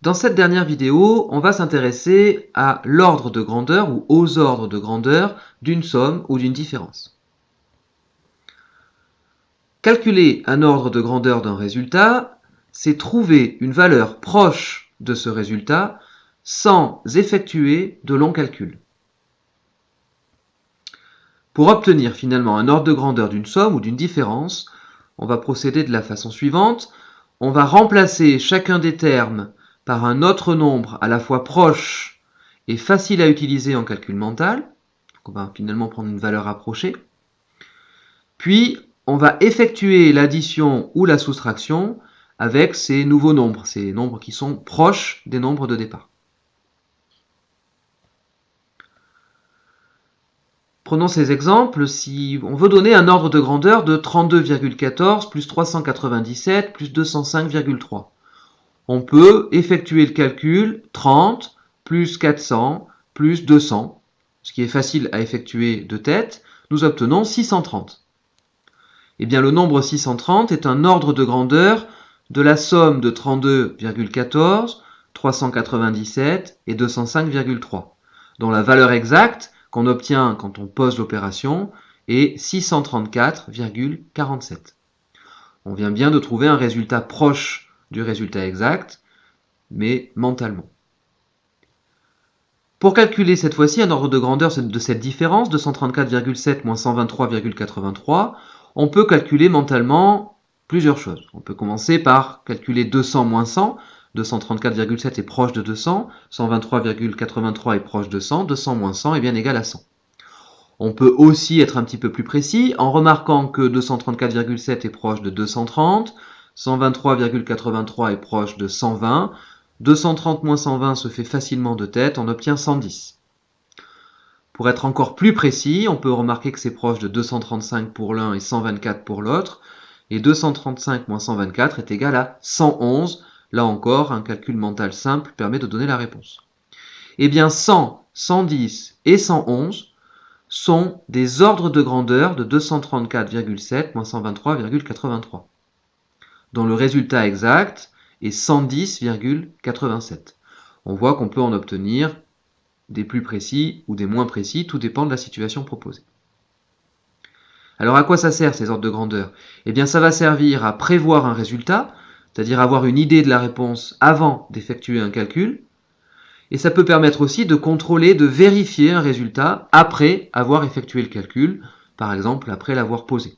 Dans cette dernière vidéo, on va s'intéresser à l'ordre de grandeur ou aux ordres de grandeur d'une somme ou d'une différence. Calculer un ordre de grandeur d'un résultat, c'est trouver une valeur proche de ce résultat sans effectuer de longs calculs. Pour obtenir finalement un ordre de grandeur d'une somme ou d'une différence, on va procéder de la façon suivante. On va remplacer chacun des termes par un autre nombre à la fois proche et facile à utiliser en calcul mental. Donc on va finalement prendre une valeur approchée. Puis, on va effectuer l'addition ou la soustraction avec ces nouveaux nombres, ces nombres qui sont proches des nombres de départ. Prenons ces exemples. Si on veut donner un ordre de grandeur de 32,14 plus 397 plus 205,3. On peut effectuer le calcul 30 plus 400 plus 200, ce qui est facile à effectuer de tête. Nous obtenons 630. Eh bien, le nombre 630 est un ordre de grandeur de la somme de 32,14, 397 et 205,3, dont la valeur exacte qu'on obtient quand on pose l'opération est 634,47. On vient bien de trouver un résultat proche du résultat exact, mais mentalement. Pour calculer cette fois-ci un ordre de grandeur de cette différence, 234,7 moins 123,83, on peut calculer mentalement plusieurs choses. On peut commencer par calculer 200 moins 100, 234,7 est proche de 200, 123,83 est proche de 100, 200 moins 100 est bien égal à 100. On peut aussi être un petit peu plus précis en remarquant que 234,7 est proche de 230, 123,83 est proche de 120, 230 moins 120 se fait facilement de tête, on obtient 110. Pour être encore plus précis, on peut remarquer que c'est proche de 235 pour l'un et 124 pour l'autre, et 235 moins 124 est égal à 111. Là encore, un calcul mental simple permet de donner la réponse. Eh bien 100, 110 et 111 sont des ordres de grandeur de 234,7 moins 123,83, dont le résultat exact est 110,87. On voit qu'on peut en obtenir des plus précis ou des moins précis, tout dépend de la situation proposée. Alors à quoi ça sert ces ordres de grandeur? Eh bien ça va servir à prévoir un résultat, c'est-à-dire avoir une idée de la réponse avant d'effectuer un calcul, et ça peut permettre aussi de contrôler, de vérifier un résultat après avoir effectué le calcul, par exemple après l'avoir posé.